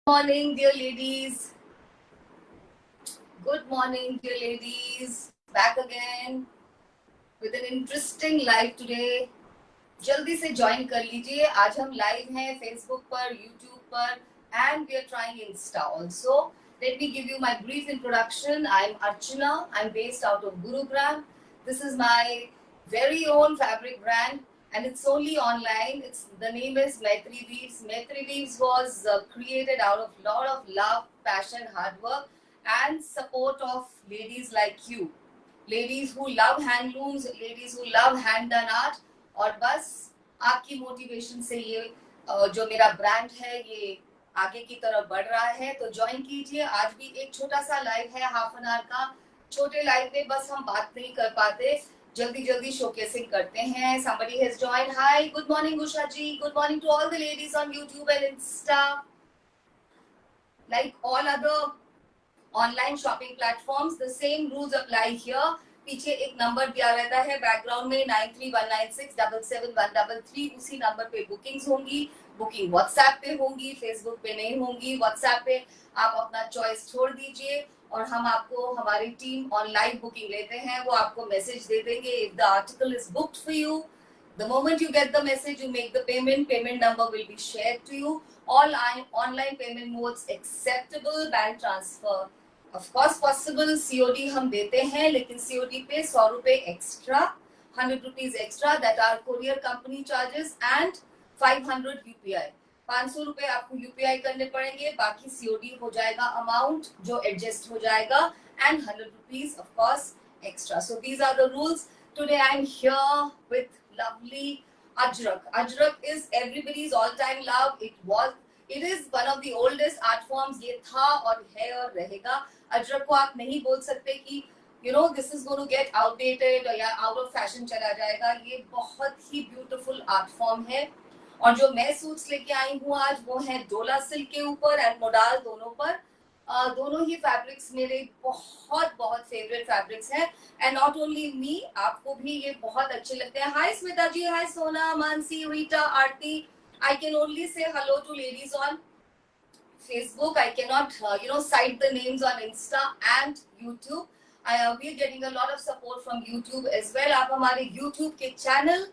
Morning, dear ladies. Good morning, dear ladies. Back again with an interesting live today. जल्दी से join कर लीजिए. आज हम लाइव हैं फेसबुक पर, यूट्यूब पर, and we are trying Insta also. Let me give you my brief introduction. I'm Archana. I'm based out of Gurugram. This is my very own fabric brand, and it's only online. The name is Maitri Weaves. Maitri Weaves was created out of lot of love, passion, hard work, and support of ladies like you. Ladies who love handlooms, ladies who love hand done art, और बस आपकी motivation से ये जो मेरा brand है ये आगे की तरफ बढ़ रहा है. तो ज्वाइन कीजिए. आज भी एक छोटा सा लाइव है, हाफ एन आवर का. छोटे लाइव में बस हम बात नहीं कर पाते, जल्दी जल्दी शोकेसिंग करते हैं. somebody has joined. Hi, good morning Usha ji. Good morning to all the ladies on YouTube and Insta. Like all other online shopping platforms, the same rules apply here. पीछे एक नंबर दिया रहता है background में 9319677133. उसी number पे bookings होंगी. Booking WhatsApp पे होंगी, फेसबुक पे नहीं होंगी. व्हाट्सएप पे आप अपना चॉइस छोड़ दीजिए और हम आपको, हमारी टीम ऑनलाइन बुकिंग लेते हैं, वो आपको मैसेज दे देंगे. If the article is booked for you, the moment you get the message, you make the payment number will be shared to you. All online payment modes acceptable. Bank transfer of course possible. COD हम देते हैं, लेकिन COD पे 100 रुपए extra, 100 rupees extra that are courier company charges and 500 UPI. 500 रुपए आपको UPI करने पड़ेंगे, बाकी COD हो जाएगा अमाउंट जो एडजस्ट हो जाएगा, and 100 rupees of course extra. So these are the rules. Today I'm here with lovely Ajrak. Ajrak is everybody's all-time love. It is one of the oldest art forms. ये था और है और रहेगा. अजरक को आप नहीं बोल सकते कि this is going to get outdated या out of fashion चला जाएगा. ये बहुत ही ब्यूटीफुल आर्ट फॉर्म है. और जो मैं सूट्स लेके आई हूँ आज, वो है डोला सिल्क के ऊपर एंड मोडाल दोनों पर. दोनों ही फैब्रिक्स मेरे बहुत बहुत फेवरेट फैब्रिक्स हैं. एंड नॉट ओनली मी, आपको भी ये बहुत अच्छे लगते हैं. हाय स्मिता जी, हाय सोना, मानसी, रीटा, आरती. I can only say hello to ladies on Facebook. I cannot, cite the names on Insta and YouTube. We are getting a lot of support from YouTube as well. आप हमारे YouTube के चैनल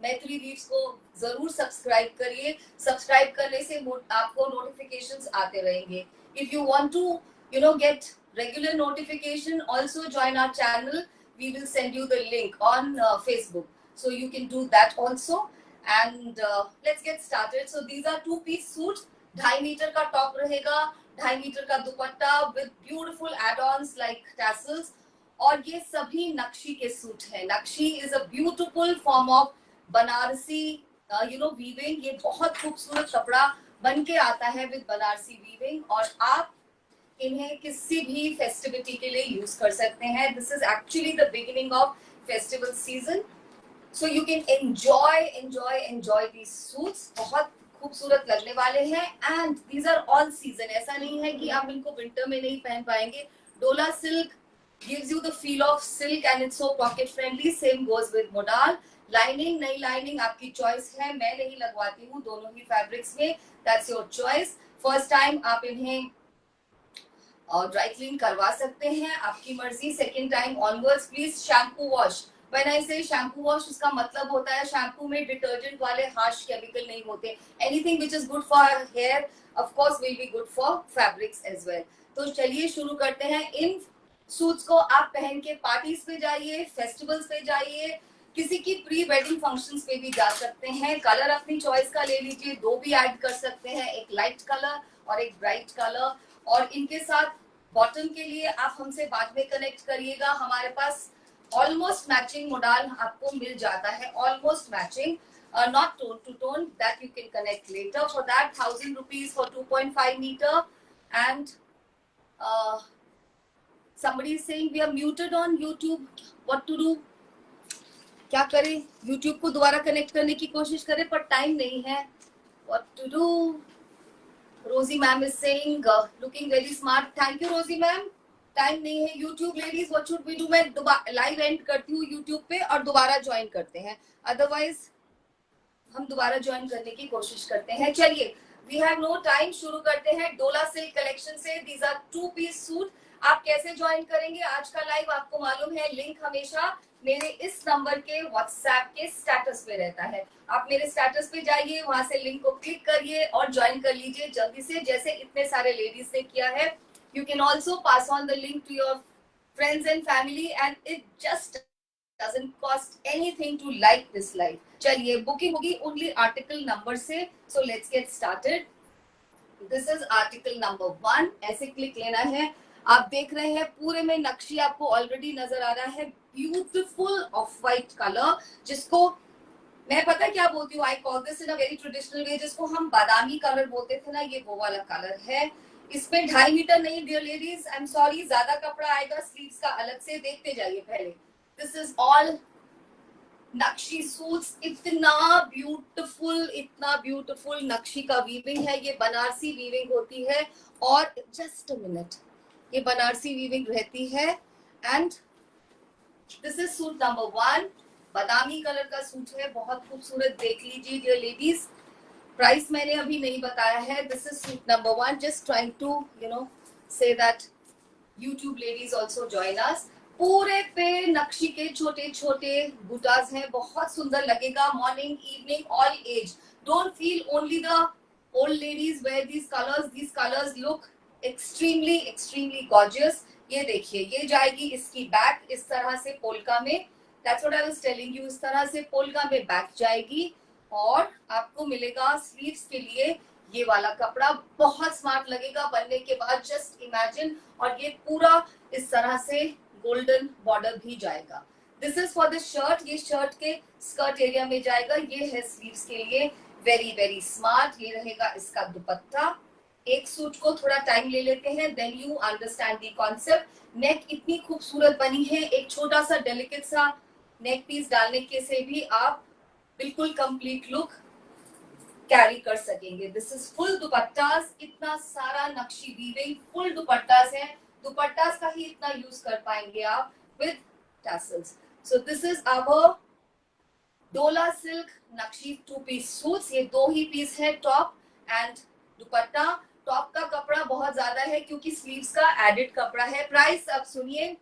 मैत्री weaves को जरूर subscribe करिए. Subscribe करने से आपको नोटिफिकेशंस आते रहेंगे. If you want to, get regular notification, also join our channel. We will send you the link on Facebook, so you can do that also. And let's get started. So these are two-piece suits. 2.5 metre का top रहेगा, 2.5 metre का दुपट्टा with beautiful add-ons like tassels. और ये सभी नक्शी के suit हैं. नक्शी is a beautiful form of Banarasi weaving. ये बहुत खूबसूरत कपड़ा बन के आता है with बनारसी weaving, और आप इन्हें किसी भी फेस्टिविटी के लिए यूज कर सकते हैं. This is actually the beginning of festival season. So you can enjoy these suits. बहुत खूबसूरत लगने वाले हैं. And these are all season. ऐसा नहीं है कि आप इनको विंटर में नहीं पहन पाएंगे. डोला silk gives you the feel of silk and it's so pocket friendly. Same goes with modal. Lining, नई लाइनिंग आपकी चॉइस है. मैं नहीं लगवाती हूँ दोनों ही फैब्रिक्स में. That's your choice. First time आप इन्हें ड्राई क्लीन करवा सकते हैं, आपकी मर्जी. Second time onwards please shampoo wash. When I say shampoo wash, उसका मतलब होता है शैम्पू में डिटर्जेंट वाले हार्श केमिकल नहीं होते. Anything which is good for hair, of course, will be good for fabrics as well. तो चलिए शुरू करते हैं. इन सूट्स को आप पहन के पार्टीज पे जाइए, फेस्टिवल्स पे जाइए, किसी की प्री वेडिंग फंक्शंस पे भी जा सकते हैं. कलर अपनी चॉइस का ले लीजिए, 2 भी ऐड कर सकते हैं, एक लाइट कलर और एक ब्राइट कलर. और इनके साथ बॉटम के लिए आप हमसे बाद में कनेक्ट करिएगा. हमारे पास ऑलमोस्ट मैचिंग मोडाल आपको मिल जाता है. Almost matching, not tone to tone, that you can connect later. For that 1000 rupees for 2.5 meter. And somebody is saying we are muted on YouTube. What to do? क्या करें? YouTube को दोबारा connect करने की कोशिश करें, पर टाइम नहीं है. What to do? Rosie ma'am is saying looking very smart. Thank you Rosie ma'am. Time नहीं है. YouTube ladies, what should we do? मैं लाइव एंड करती हूँ YouTube पे और दोबारा ज्वाइन करते हैं. अदरवाइज हम दोबारा ज्वाइन करने की कोशिश करते हैं. चलिए, वी हैव नो टाइम, शुरू करते हैं डोला सिल्क कलेक्शन से। These are two piece suit. आप कैसे ज्वाइन करेंगे आज का लाइव आपको मालूम है, लिंक हमेशा मेरे इस नंबर के व्हाट्सएप के स्टेटस पे रहता है। आप मेरे स्टेटस पे जाइए, वहां से लिंक को क्लिक करिए और ज्वाइन कर लीजिए जल्दी से, जैसे इतने सारे लेडीज ने किया है। You can also pass on the link to your friends and family, and it just doesn't cost anything to like this live. चलिए बुकिंग होगी ओनली आर्टिकल नंबर से, so let's get started. This is article number 1. ऐसे click लेना है। आप देख रहे हैं पूरे में नक्शी आपको ऑलरेडी नजर आ रहा है, ब्यूटीफुल ऑफ वाइट कलर, जिसको मैं पता क्या बोलती हूँ, आई call this in a very traditional way, जिसको हम बादामी कलर बोलते थे ना, ये वो वाला कलर है। इसमें 2.5 मीटर नहीं dear ladies, I am sorry, ज्यादा कपड़ा आएगा, स्लीव्स का अलग से देखते जाइए पहले। दिस इज ऑल नक्शी सूट्स, इतना ब्यूटीफुल नक्शी का वीविंग है। ये बनारसी वीविंग होती है, और जस्ट अ मिनट, ये बनारसी वीविंग रहती है। And this is suit number 1, Badami colour का सूट है, बहुत खूबसूरत, देख लीजिए डियर लेडीज। प्राइस मैंने अभी नहीं बताया है। This is suit number 1, just trying to say that YouTube ladies also join us. पूरे पे नक्शी के छोटे छोटे बूटास हैं, बहुत सुंदर लगेगा। Morning, evening, all age, don't feel only the old ladies wear these colours look extremely gorgeous. ये देखिए, ये जाएगी इसकी बैक इस तरह से पोल्का में, that's what I was telling you, इस तरह से पोल्का में बैक जाएगी, और आपको मिलेगा स्लीव्स के लिए ये वाला कपड़ा, बहुत स्मार्ट लगेगा बनने के बाद, जस्ट इमेजिन। और ये पूरा इस तरह से गोल्डन बॉर्डर भी जाएगा। This is for the shirt, ये शर्ट के स्कर्ट एरिया में जाएगा। ये है स्लीव्स के लिए, वेरी स्मार्ट। ये रहेगा इसका दुपट्टा। एक सूट को थोड़ा टाइम ले लेते हैं, then you understand the concept. Neck इतनी खूबसूरत बनी है, एक छोटा सा डेलिकेट सा नेक पीस डालने के से भी आप बिल्कुल कंप्लीट लुक कैरी कर सकेंगे। दिस इज फुल दुपट्टास, इतना सारा नक्शी वीविंग, फुल दुपट्टास है, दुपट्टास का ही इतना यूज कर पाएंगे आप with tassels. So this is our dola silk नक्शी 2-पीस सूट्स। ये 2 ही पीस है, टॉप एंड दुपट्टा। टॉप का कपड़ा बहुत ज्यादा है क्योंकि स्लीव्स का एडेड कपड़ा है। प्राइस अब सुनिए,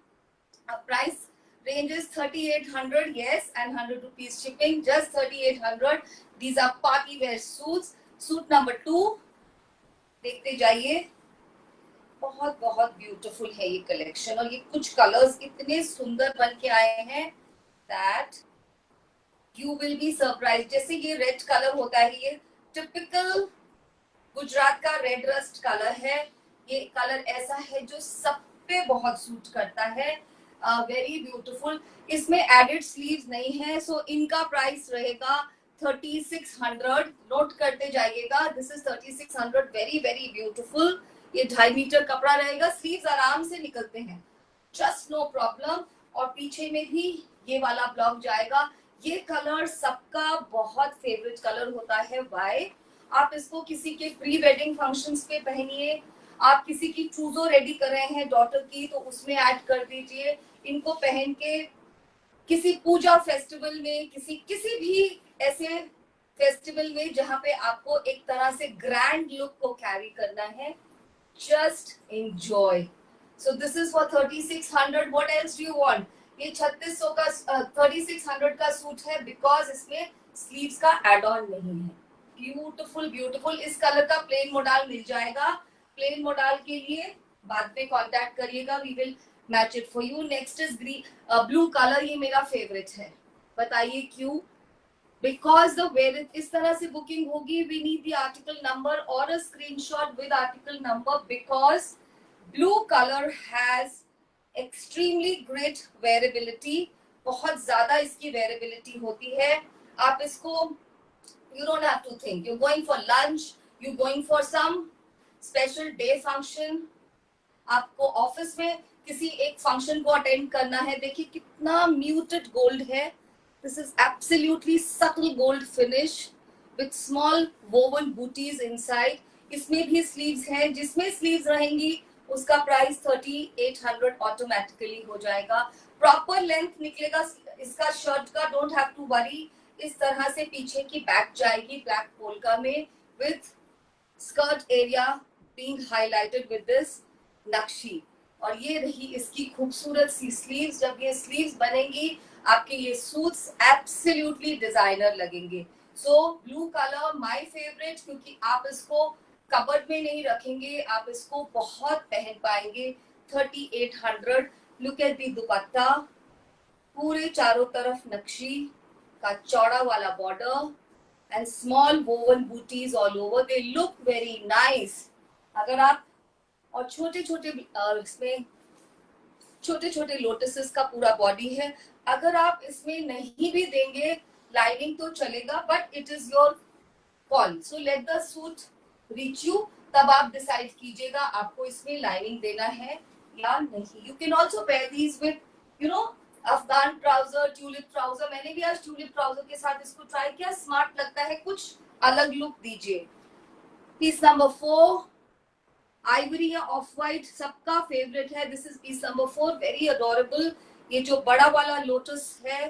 price range is 3800, yes, and 100 rupees shipping, just 3800. These are party wear suits. Suit number 2 देखते जाइए, बहुत ब्यूटीफुल है ये कलेक्शन, और ये कुछ कलर्स इतने सुंदर बन के आए हैं that you will be surprised। जैसे ये रेड कलर होता है, ये टिपिकल गुजरात का रेड रस्ट कलर है। ये कलर ऐसा है जो सब पे बहुत सूट करता है, वेरी ब्यूटीफुल। इसमें एडेड स्लीव्स नहीं है, सो इनका प्राइस रहेगा 3600। नोट करते जाइएगा, दिस इज 3600, वेरी ब्यूटीफुल। ये 2.5 मीटर कपड़ा रहेगा, स्लीव्स आराम से निकलते हैं, जस्ट नो प्रॉब्लम। और पीछे में भी ये वाला ब्लॉक जाएगा। ये कलर सबका बहुत फेवरेट कलर होता है, वाई। आप इसको किसी के प्री वेडिंग फंक्शंस पे पहनिए, आप किसी की चूजो रेडी कर रहे हैं डॉटर की, तो उसमें ऐड कर दीजिए। इनको पहन के किसी पूजा फेस्टिवल में, किसी भी ऐसे फेस्टिवल में जहां पे आपको एक तरह से ग्रैंड लुक को कैरी करना है, just enjoy. So this is for 3600। What else do you want? ये 3600 का 3600 का सूट है बिकॉज इसमें स्लीव्स का एड ऑन नहीं है। ब्यूटीफुल। इस कलर का प्लेन मॉडल मिल जाएगा। प्लेन मॉडल के लिए बाद में कांटेक्ट करिएगा, we will match it for you. Next is blue colour, ये मेरा फेवरेट है, बताइए क्यों? बिकॉज द वेयर इस तरह से बुकिंग होगी, we need the article number और a screenshot with article number, because blue colour has extremely great wearability, बहुत ज्यादा इसकी वेरेबिलिटी होती है। आप इसको, you don't have to think, you're going for lunch, you're going for some special day function, आपको office में किसी एक फंक्शन को अटेंड करना है। देखिए कितना म्यूटेड गोल्ड है, this is absolutely subtle gold finish with small woven booties inside. इसमें भी स्लीव्स हैं, जिसमें स्लीव्स रहेंगी उसका प्राइस 3800 ऑटोमेटिकली हो जाएगा। प्रॉपर लेंथ निकलेगा इसका शर्ट का, डोंट हैव टू वरी। इस तरह से पीछे की बैक जाएगी ब्लैक पोल्का में with skirt area being highlighted with this नक्शी। और ये रही इसकी खूबसूरत सी स्लीव्स। जब ये स्लीव्स बनेंगी आपके ये सूट्स एब्सोल्युटली डिजाइनर लगेंगे। सो ब्लू कलर माय फेवरेट, क्योंकि आप इसको कबर्ड में नहीं रखेंगे, आप इसको बहुत पहन पाएंगे। 3800। लुक एट दी दुपट्टा, पूरे चारों तरफ नक्शी का चौड़ा वाला border and small woven booties all over, they look very nice. अगर आप और छोटे छोटे इसमें छोटे छोटे लोटसेस का पूरा बॉडी है। अगर आप इसमें नहीं भी देंगे लाइनिंग तो चलेगा, but it is your call. So let the suit reach you, तब आप डिसाइड कीजिएगा आपको इसमें लाइनिंग देना है या नहीं। You can also pair these with Afghan trouser, tulip trouser. मैंने भी आज ट्यूलिप ट्राउजर के साथ इसको ट्राई किया, स्मार्ट लगता है, कुछ अलग लुक दीजिए। पीस नंबर 4, आइवरी या ऑफ व्हाइट सबका फेवरेट है। This is peace number 4, very adorable. ये जो बड़ा वाला लोटस है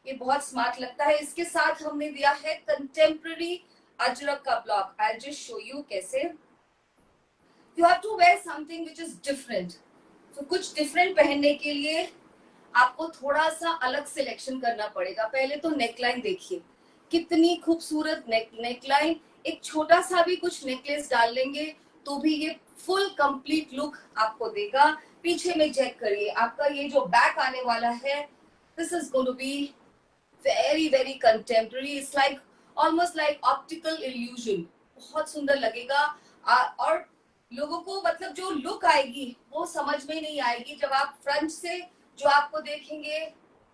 ये बहुत स्मार्ट लगता है। इसके साथ हमने दिया है कंटेम्प्ररी अजरक का block. I just show you कैसे। You have to wear something which is different. तो कुछ डिफरेंट पहनने के लिए आपको थोड़ा सा अलग सिलेक्शन करना पड़ेगा। पहले तो नेकलाइन देखिए, कितनी खूबसूरत नेकलाइन। एक छोटा सा भी कुछ नेकलेस डाल लेंगे तो भी ये फुल कंप्लीट लुक आपको देगा। पीछे में चेक करिए, आपका ये जो बैक आने वाला है, this is going to be very very contemporary. It's like almost like optical illusion, बहुत सुंदर लगेगा। और लोगों को मतलब जो लुक आएगी वो समझ में नहीं आएगी। जब आप फ्रंट से जो आपको देखेंगे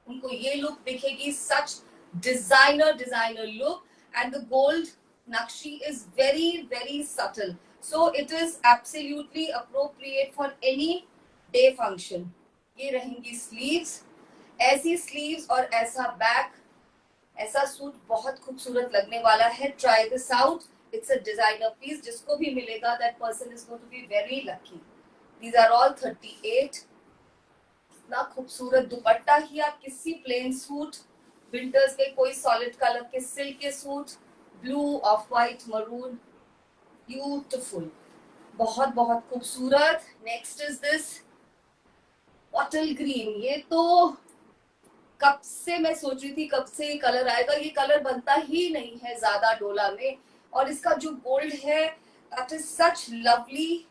उनको ये लुक दिखेगी, such designer look. And the gold नक्शी is very very subtle, so it is absolutely appropriate for any day function. ये रहेंगी स्लीव्स, ऐसी स्लीव्स और ऐसा बैक, ऐसा सूट बहुत खूबसूरत लगने वाला है। Try this out, it's a designer piece. जिसको भी मिलेगा that person is going to be very lucky. These are all 38। इतना खूबसूरत दुपट्टा ही आप किसी प्लेन सूट, विंटर्स में कोई सॉलिड कलर के सिल्क के suit, blue, of white, maroon, beautiful, बहुत बहुत खूबसूरत। Next is this bottle green. ये तो कब से मैं सोच रही थी कब से ये कलर आएगा। ये कलर बनता ही नहीं है ज्यादा डोला में। और इसका जो गोल्ड है that is such lovely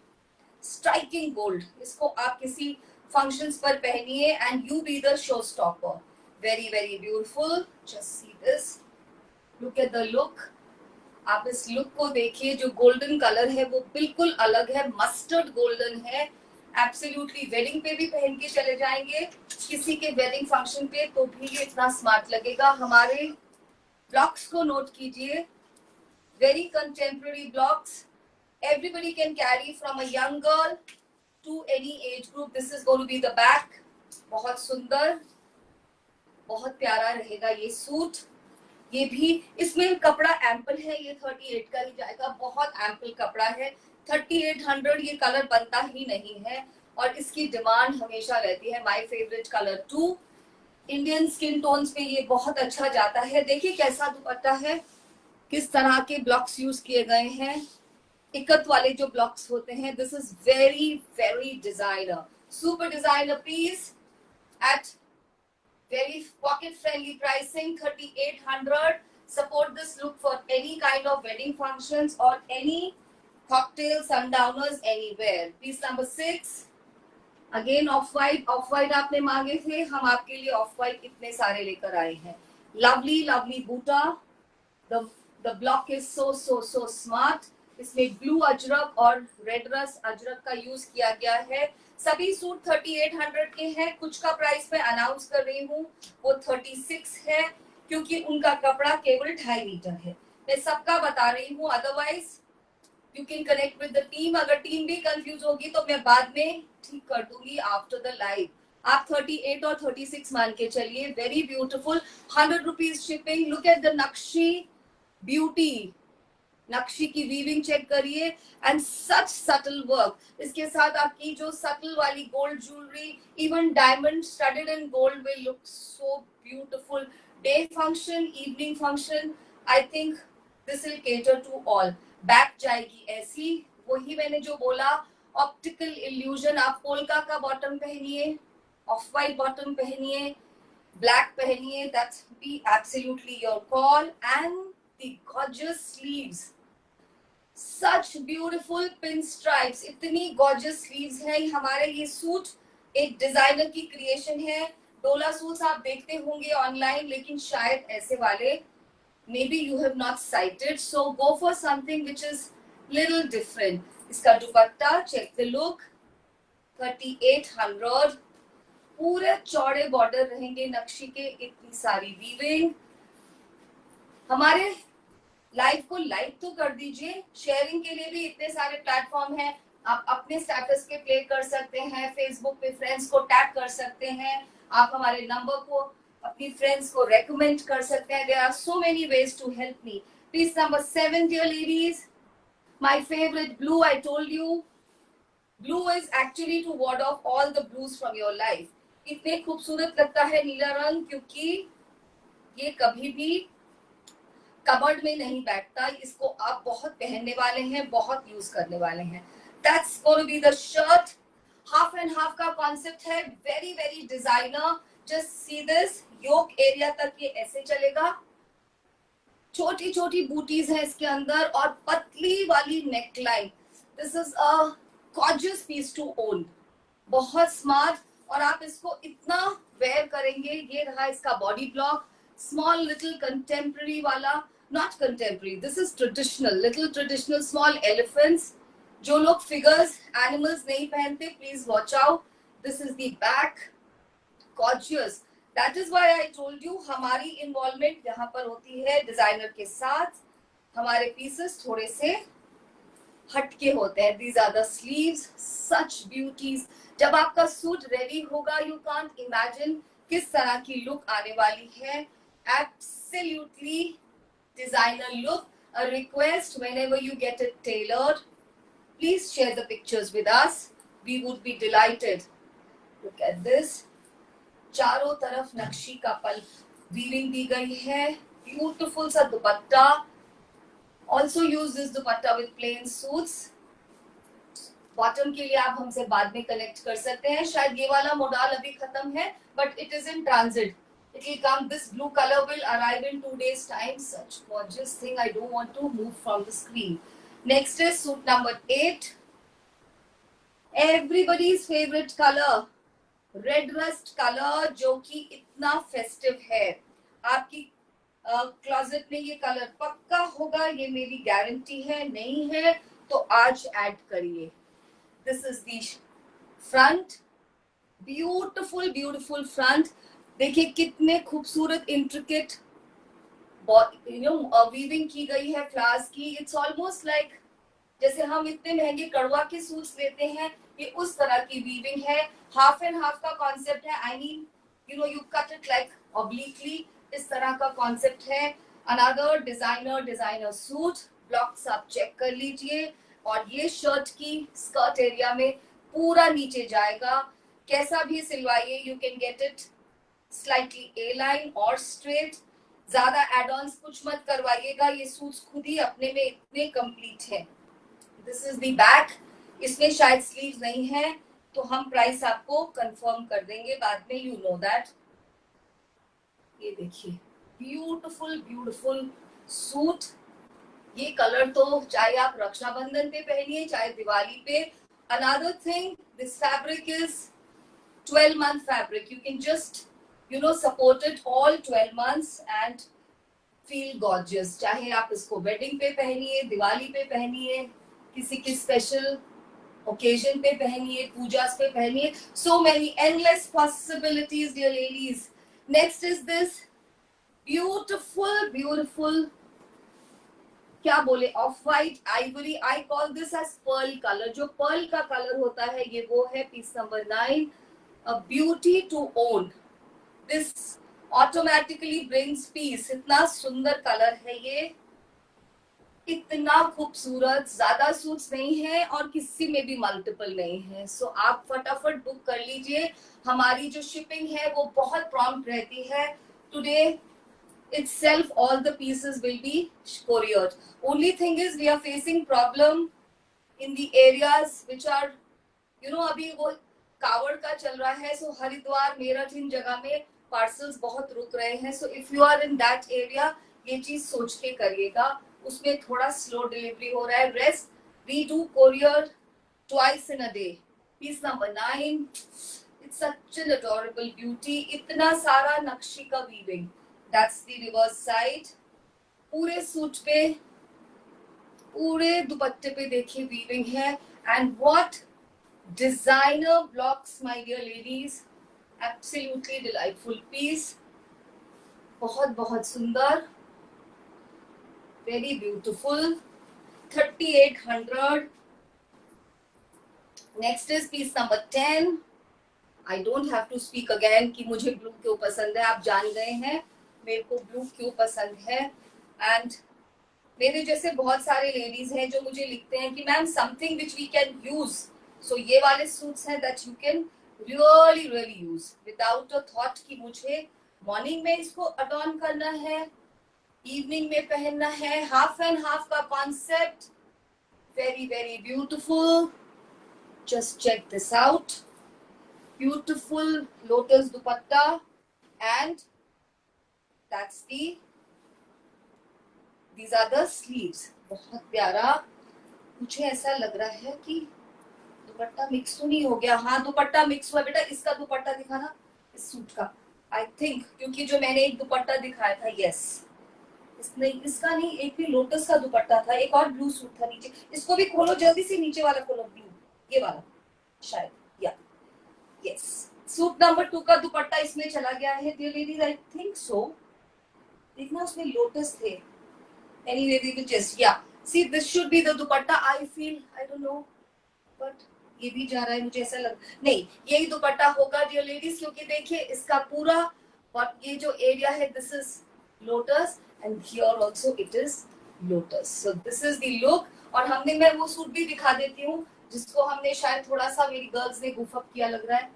striking gold. इसको आप किसी फंक्शंस पर पहनिए and you be the show stopper. Very very beautiful. Just see this, look at the look. आप इस लुक को देखिए, जो गोल्डन कलर है वो बिल्कुल अलग है, मस्टर्ड गोल्डन है। एब्सोल्युटली वेडिंग पे भी पहन के चले जाएंगे, किसी के वेडिंग फंक्शन पे, तो भी ये इतना स्मार्ट लगेगा। हमारे ब्लॉक्स को नोट कीजिए, very contemporary blocks. Everybody can carry from a young girl to any age group. This is going to be the back. बहुत सुंदर, बहुत प्यारा रहेगा ये सूट। ये भी, इसमें कपड़ा एम्पल है, ये 38 का ही जाएगा, बहुत एम्पल कपड़ा है। 3800 ये कलर बनता ही नहीं है और इसकी डिमांड हमेशा रहती है। My favourite colour 2। Indian skin tones पे ये बहुत अच्छा जाता है। देखिए कैसा दुपट्टा है, किस तरह के ब्लॉक्स यूज किए गए हैं, इकत वाले जो ब्लॉक्स होते हैं। This is very very designer, super designer piece at very pocket friendly pricing, 3800. Support this look for any kind of wedding functions or any cocktail sundowners anywhere. Piece number 6, again off white। Of white आपने मांगे थे, हम आपके लिए of white इतने सारे लेकर आए हैं। लवली लवली बूटा, the block is so smart. इसमें ब्लू अजरक और रेड रस अजरक का यूज किया गया है। सभी सूट 3800 के हैं। कुछ का प्राइस मैं अनाउंस कर रही हूँ, वो 36 है, क्योंकि उनका कपड़ा केवल 2.5 मीटर है। मैं सबका बता रही हूँ, otherwise you can connect with the team. अगर टीम भी कंफ्यूज होगी तो मैं बाद में ठीक कर दूंगी आफ्टर द लाइव। आप 38 और 36 मान के चलिए। Very beautiful, 100 rupees shipping. Look at the नक्शी, ब्यूटी। नक्शी की वीविंग चेक करिए एंड सच सटल वर्क। इसके साथ आपकी जो सटल वाली gold jewellery, even diamond studded in gold will look so beautiful. Day function, evening function, I think this will cater to all. Back जाएगी ऐसी, वही मैंने जो बोला ऑप्टिकल इल्यूजन। आप पोल्का का बॉटम पहनिए, ऑफ वाइट बॉटम पहनिए, ब्लैक पहनिए, that's be absolutely your call. And the gorgeous sleeves, such beautiful pin stripes, इतनी गॉर्जियस स्लीव्स है हमारे। ये सूट एक डिजाइनर की क्रिएशन है। डोला सूट्स आप देखते होंगे ऑनलाइन, लेकिन शायद ऐसे वाले maybe you have not sighted, so go for something which is little different. इसका दुपट्टा, check the look, 3800, पूरे चौड़े बॉर्डर रहेंगे नक्शी के, इतनी सारी वीविंग। हमारे लाइव को लाइक तो कर दीजिए, शेयरिंग के लिए भी इतने सारे प्लेटफॉर्म हैं। आप अपने स्टेटस पे प्ले कर सकते हैं, फेसबुक पे फ्रेंड्स को टैग कर सकते हैं, आप हमारे नंबर को अपनी फ्रेंड्स को रेकमेंड कर सकते हैं। There are so many ways to help me. Piece number 7 dear ladies, my favourite blue. I told you blue is actually to ward off all the blues from your life. इतने खूबसूरत लगता है नीला रंग, क्योंकि ये कभी भी कबर्ड में नहीं बैठता। इसको आप बहुत पहनने वाले हैं, बहुत यूज करने वाले हैं। That's gonna be the shirt. Half and half का कॉन्सेप्ट है, very very designer. Just see this, yoke area तक ये ऐसे चलेगा, छोटी छोटी बूटीज है इसके अंदर और पतली वाली neckline. This is a gorgeous piece to own, बहुत स्मार्ट। और आप इसको इतना वेयर करेंगे। ये रहा इसका body block, small little contemporary वाला, not contemporary, this is traditional, little traditional small elephants. जो लोग फिगर्स एनिमल्स नहीं पहनते, please watch out. This is the back, gorgeous. That is why I told you हमारी इन्वॉल्वमेंट यहाँ पर होती है डिजाइनर के साथ। हमारे पीसेस थोड़े से हटके होते हैं। These are the sleeves, such beauties. जब आपका सूट रेडी होगा, यू कांट इमेजिन किस तरह की लुक आने वाली है। Absolutely designer look. A request, whenever you get it tailored, please share the pictures with us. We would be delighted. Look at this. चारों तरफ नक्शी का पल वीविंग दी गई है। ब्यूटीफुल सा दुपट्टा। Also use this dupatta with plain suits. Bottom के लिए आप हमसे बाद में कनेक्ट कर सकते हैं। शायद ये वाला मॉडल अभी खत्म है, but it is in transit. It will come. This blue color will arrive in 2 days time. Such gorgeous thing. I don't want to move from the screen. Next is suit number 8. Everybody's favorite color, red rust color, जो कि इतना festive है। आपकी closet में ये colour पक्का होगा, ये मेरी गारंटी है। नहीं है तो आज ऐड करिए। This is the front, beautiful beautiful front. देखिए कितने खूबसूरत इंट्रिकेट वीविंग की गई है फ्लावर्स की। इट्स ऑलमोस्ट लाइक जैसे हम इतने महंगे कड़वा के सूट्स लेते हैं, ये उस तरह की वीविंग है। हाफ एंड हाफ का कॉन्सेप्ट है। I mean you cut it like obliquely, इस तरह का कॉन्सेप्ट है। Another designer suit. ब्लॉक्स आप चेक कर लीजिए। और ये शर्ट की स्कर्ट एरिया में पूरा नीचे जाएगा। कैसा भी सिलवाइए, you can get it slightly A line और स्ट्रेट। ज्यादा एड ऑन्स कुछ मत करवाइएगा, ये सूट्स खुद ही अपने में इतने कंप्लीट है। This is the back. इसमें शायद स्लीव्स नहीं है, तो हम प्राइस आपको कंफर्म कर देंगे बाद में, यू नो दैट। ये देखिए ब्यूटिफुल ब्यूटिफुल सूट। ये कलर तो चाहे आप रक्षाबंधन पे पहनिए, चाहे दिवाली पे। Another thing, this fabric is 12-month fabric. You can just support it all 12 months and feel gorgeous. चाहे आप इसको वेडिंग पे पहनिए, दिवाली पे पहनिए, किसी की स्पेशल ओकेजन पे पहनिए, पूजास पे पहनिए। So many endless possibilities, dear ladies. Next is this beautiful beautiful, क्या बोले, off white ivory. I call this as pearl colour. जो पर्ल का कलर होता है ये वो है। Piece number 9, a beauty to own. This automatically brings peace. इतना सुंदर कलर है ये, इतना खूबसूरत। ज्यादा सूट्स नहीं है और किसी में भी मल्टीपल नहीं है। सो आप फटाफट बुक कर लीजिए। हमारी जो शिपिंग है वो बहुत प्रॉम्प्ट रहती है। Today itself all the pieces will be couriered. Only thing is we are facing problem in the areas which are, you know, अभी वो कावड़ का चल रहा है, so हरिद्वार मेरठ इन जगह में पार्सल्स बहुत रुक रहे हैं. So if you are in that area, ये चीज सोच के करिएगा, उसमें थोड़ा स्लो डिलीवरी हो रहा है. Rest we do courier twice in a day. Piece number 9. It's such an adorable beauty. इतना सारा नक्शी का weaving. That's the reverse side. पूरे सूट पे, पूरे दुपट्टे पे देखिए weaving है. And what designer blocks, my dear ladies. Absolutely delightful piece. बहुत बहुत सुंदर. Very beautiful. 3800. Next is piece number 10. I don't have to speak again कि मुझे ब्लू क्यों पसंद है. आप जान गए हैं मेरे को ब्लू क्यों पसंद है. एंड मेरे जैसे बहुत सारे लेडीज हैं जो मुझे लिखते हैं कि ma'am something which we can use. So ये वाले सूट्स हैं that you can really really use without a thought कि मुझे मॉर्निंग में इसको अडॉर्न करना है, इवनिंग में पहनना है. हाफ एंड हाफ का concept. Very very beautiful. Just check this out. Beautiful lotus dupatta, and that's these are the sleeves. बहुत प्यारा. मुझे ऐसा लग रहा है कि दुपट्टा मिक्स तो नहीं हो गया. हाँ दुपट्टा मिक्स हुआ बेटा. इसका दुपट्टा दिखाना इस सूट का. आई थिंक क्योंकि जो मैंने एक दुपट्टा दिखाया था, यस इसने, इसका नहीं, एक भी लोटस का दुपट्टा था. एक और ब्लू सूट था नीचे. इसको भी खोलो जल्दी से, नीचे वाला खोलो. ब्लू ये वाला शायद, या यस. सूट नंबर 2 का दुपट्टा इसमें चला गया है dear ladies. I think so. देखना उसमें लोटस थे. Anyway we will just, yeah see this should be the dupatta. I feel, I don't know, but ये भी जा रहा है मुझे ऐसा लग. नहीं यही दुपट्टा होगा डियर लेडीज, क्योंकि देखिए इसका पूरा और ये जो एरिया है this is lotus and here also it is lotus. So this is the look. और हमने, मैं वो सूट भी दिखा देती हूँ जिसको हमने शायद थोड़ा सा मेरी गर्ल्स ने गुफ अप किया लग रहा है.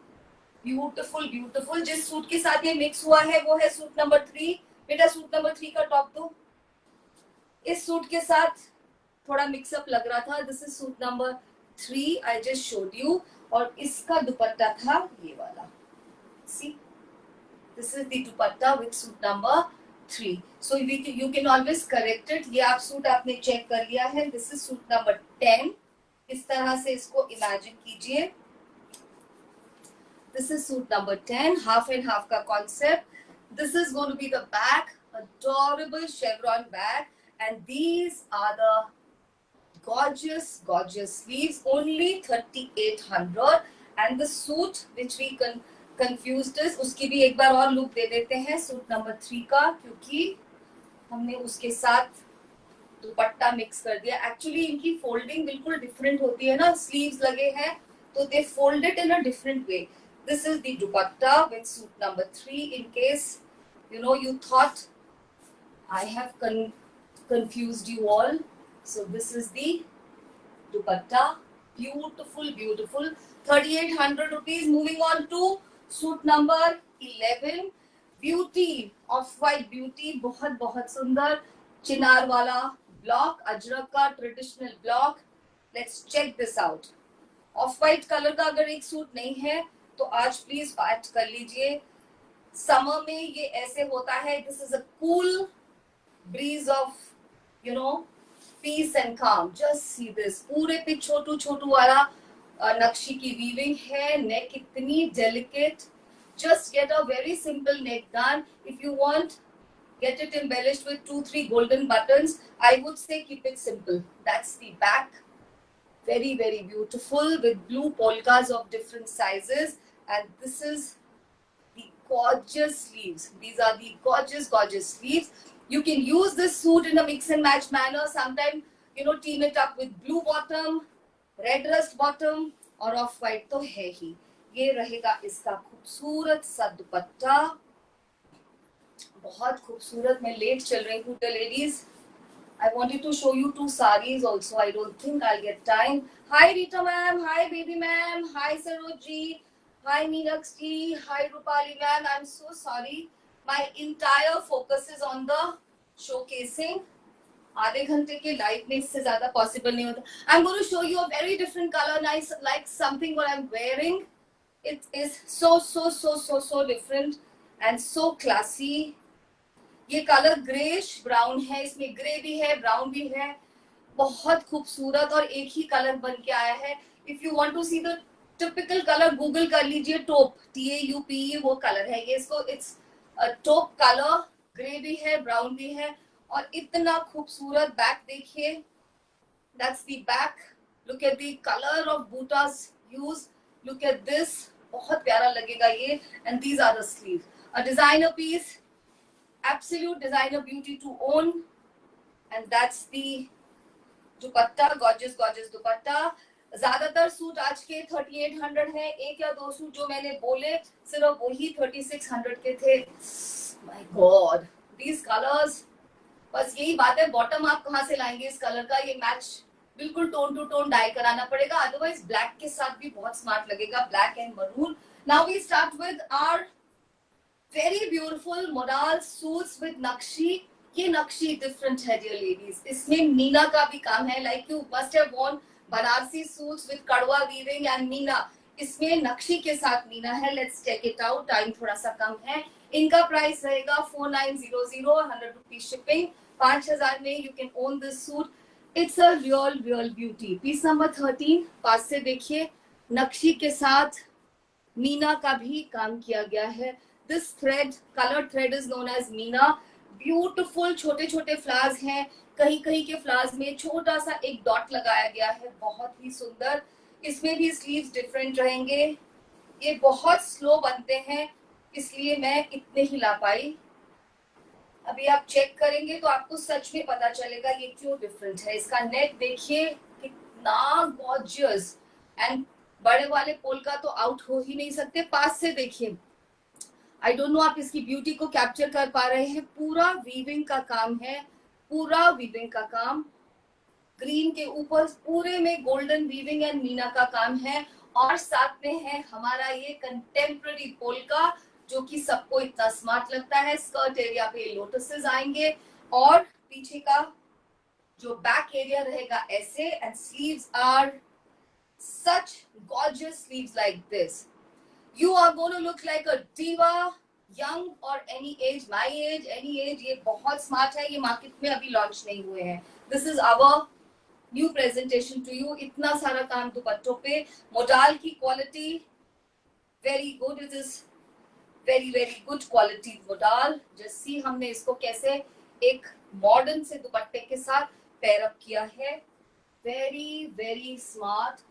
Beautiful beautiful. जिस सूट के साथ ये मिक्स हुआ है वो है सूट नंबर 3. बेटा सूट नंबर 3 का टॉप दो. इस सूट के साथ थोड़ा मिक्सअप लग रहा था. This is suit number 3. I just showed you. और इसका दुपट्टा था ये वाला. See this is the dupatta with suit number 3. So you can always correct it. ये आप सूट आपने चेक कर लिया है. This is suit number 10. इस तरह से इसको इमेजिन कीजिए. This is suit number 10. Half and half का concept. This is going to be the back. Adorable chevron back. And these are the gorgeous gorgeous sleeves. Only 3800. and the suit which we confused is, उसकी भी एक बार और look दे देते हैं suit number 3 का, क्योंकि हमने उसके साथ दुपट्टा मिक्स कर दिया. एक्चुअली इनकी फोल्डिंग बिल्कुल डिफरेंट होती है ना. स्लीव्स लगे हैं तो they fold it in a different way. This is the dupatta with suit number 3. In case you know you thought I have confused you all. So this is the dupatta. Beautiful beautiful. 3800 rupees. Moving on to suit number 11. Beauty, off white beauty. बहुत बहुत सुंदर. चिनार वाला block, ajrakh का traditional block. Let's check this out. Off white colour का अगर एक suit नहीं है तो आज प्लीज बात कर लीजिए. समर में ये ऐसे होता है. This is a cool breeze of you know peace and calm. Just see this. पूरे पे छोटू छोटू वाला नक्शी की वीविंग है. नेक इतनी delicate. Just get a very simple neck done. If you want, get it embellished with 2-3 golden buttons. I would say keep it simple. That's the back. Very very beautiful with blue polkas of different sizes. And this is the gorgeous sleeves. These are the gorgeous gorgeous sleeves. You can use this suit in a mix and match manner. Sometimes, you know, team it up with blue bottom, red rust bottom, और off white तो है ही. ये रहेगा इसका खूबसूरत सा दुपट्टा. बहुत खूबसूरत. मैं लेट चल रही हूँ ladies. I wanted to show you 2 sarees also. I don't think I'll get time. Hi Rita ma'am. Hi baby ma'am. Hi Saroj ji. Hi Meenakshi ji. Hi Rupali ma'am. I'm so sorry. my entire focus is on the showcasing. आधे घंटे के live में इससे ज्यादा possible नहीं होता. I'm going to show you a very different color, nice like something what I'm wearing. It is so different and so classy. ये colour greyish brown है, इसमें ग्रे भी है, ब्राउन भी है, बहुत खूबसूरत और एक ही कलर बन के आया है. If you want to see the typical colour, Google कर लीजिए टॉप, TAUP, वो कलर है ये. इसको इट्स टॉप कलर, ग्रे भी है, ब्राउन भी है और इतना खूबसूरत बैक देखिए. That's the back. Look at the colour of बूटास यूज. लुक एट दिस, बहुत प्यारा लगेगा ये. And these are the sleeves. A designer piece, absolute designer beauty to own. And that's the dupatta, gorgeous dupatta. ज्यादातर सूट आज के 3800 है. एक या दो सूट जो मैंने बोले सिर्फ वही 3600 के थे. My God, these colors. बस यही बात है, बॉटम आप कहाँ से लाएंगे इस कलर का. ये मैच बिल्कुल टोन टू टोन डाई कराना पड़ेगा, अदरवाइज ब्लैक के साथ भी बहुत स्मार्ट लगेगा. Black and maroon. Now we start with our very beautiful modal suits with नक्शी. ये नक्शी डिफरेंट है डियर लेडीज. इसमें मीना का भी काम है. Like you must have worn Banarasi suits with कड़वा वीविंग एंड मीना. इसमें नक्शी के साथ मीना है. Let's check it out. Time थोड़ा सा कम है. इनका प्राइस रहेगा 4900, 100 रुपीज शिपिंग. 5000 में you can own this suit. It's a real beauty. Piece number 13 पास से देखिए. नक्शी के साथ मीना का भी काम किया गया है. This thread, colored thread is known as Meena. Beautiful छोटे छोटे फ्लावर्स हैं. कहीं कहीं के फ्लावर्स में छोटा सा एक डॉट लगाया गया है. बहुत ही सुंदर. इसमें भी स्लीव्स डिफरेंट रहेंगे. ये बहुत स्लो बनते हैं, इसलिए मैं इतने ही ला पाई. अभी आप चेक करेंगे तो आपको सच में पता चलेगा ये क्यों डिफरेंट है. इसका नेक देखिए कितना गॉर्जियस. एंड बड़े वाले पोलका तो आउट हो ही नहीं सकते. पास से देखिए. आई डोंट नो आप इसकी ब्यूटी को कैप्चर कर पा रहे हैं. पूरा वीविंग का काम है, पूरा वीविंग का काम. ग्रीन के ऊपर पूरे में गोल्डन वीविंग एंड मीना का काम है. और साथ में है हमारा ये कंटेम्पररी पोलका, जो कि सबको इतना स्मार्ट लगता है. स्कर्ट एरिया पे लोटसेस आएंगे और पीछे का जो बैक एरिया रहेगा ऐसे. And sleeves are such gorgeous sleeves like this. You are going to look like a diva, young or any age, my age, any age. ये बहुत स्मार्ट है. ये मार्केट में अभी लॉन्च नहीं हुए हैं. This is our new presentation to you. इतना सारा काम दुपट्टों पे. मोडाल की quality very good. It is very good quality modal. Just see हमने इसको कैसे एक मॉडर्न से दुपट्टे के साथ पेयर अप किया है. very smart.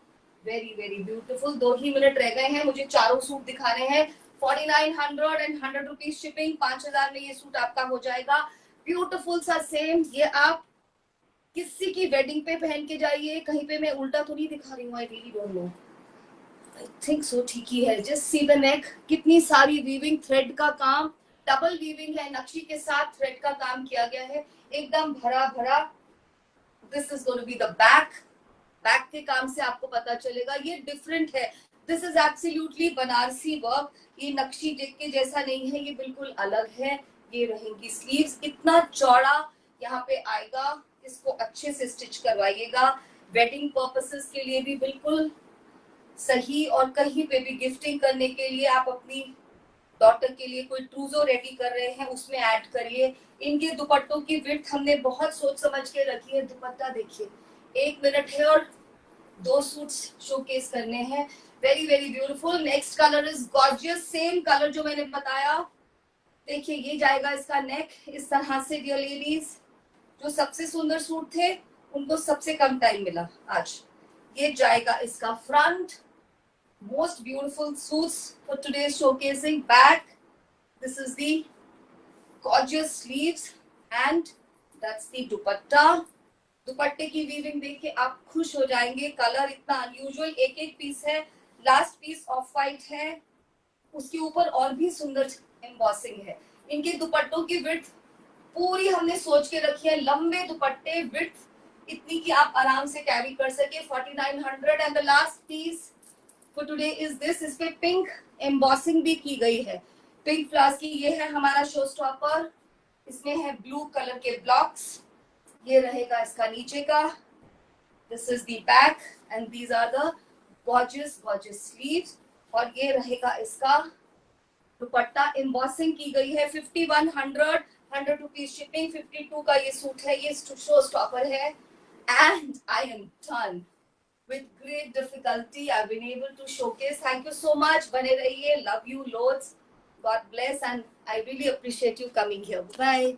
Very beautiful. 2 ही मिनट रह गए हैं. मुझे चारों सूट दिखाने हैं. 4900 एंड 100 रुपीज शिपिंग. 5000 में ये सूट आपका हो जाएगा. ब्यूटीफुल सा सेम. ये आप किसी की वेडिंग पे पहन के जाइए. कहीं पे मैं उल्टा तो नहीं दिखा रही हूँ. I really don't know. I think सो. ठीक ही है. Just see the neck. कितनी सारी वीविंग, थ्रेड का काम, डबल वीविंग है. नक्शी के साथ थ्रेड का काम किया गया है. एकदम भरा. This is going to be the back. Back के काम से आपको पता चलेगा ये डिफरेंट है. This is absolutely Banarasi work. ये नक्शी देख के जैसा नहीं है, ये बिल्कुल अलग है. ये रहेंगी स्लीव्स. इतना चौड़ा यहाँ पे आएगा. इसको अच्छे से स्टिच करवाइएगा. वेडिंग पर्पसेस के लिए भी बिल्कुल सही. और कहीं पे भी गिफ्टिंग करने के लिए आप अपनी डॉटर के लिए कोई ट्रूजो रेडी कर रहे हैं, उसमें ऐड करिए. इनके दुपट्टों की विड्थ हमने बहुत सोच समझ के रखी है. दुपट्टा देखिए. 1 मिनट है और 2 सूट्स शोकेस करने हैं. Very beautiful. Next colour is gorgeous. Same colour जो मैंने बताया. देखिए ये जाएगा इसका नेक इस तरह से. डियर लेडीज, जो सबसे सुंदर सूट थे उनको सबसे कम टाइम मिला आज. ये जाएगा इसका front. Most beautiful suits for today's showcasing. Back. This is the gorgeous sleeves and that's the दुपट्टा. दुपट्टे की वीविंग देख के आप खुश हो जाएंगे. कलर इतना अनयूजुअल. एक पीस है. लास्ट पीस ऑफ वाइट है. उसके ऊपर और भी सुंदर एम्बॉसिंग है. इनके दुपट्टों की विड्थ पूरी हमने सोच के रखी है. लंबे दुपट्टे, विड्थ इतनी कि आप आराम से कैरी कर सके. 4900 and the last piece for today is this. इस पे पिंक एम्बॉसिंग भी की गई है. पिंक फ्लावर्स की ये है हमारा शो स्टॉपर, इसमें है ब्लू कलर के ब्लॉक्स, ये रहेगा इसका नीचे का, this is the back and these are the gorgeous sleeves, और ये रहेगा इसका दुपट्टा। एम्बॉसिंग की गई है 5100 ₹100 शिपिंग, 52 का ये सूट है, ये शो स्टॉपर है। And I am done with great difficulty I've been able to showcase. Thank you so much, bane rahiye, love you loads, God bless, and I really appreciate you coming here. Bye.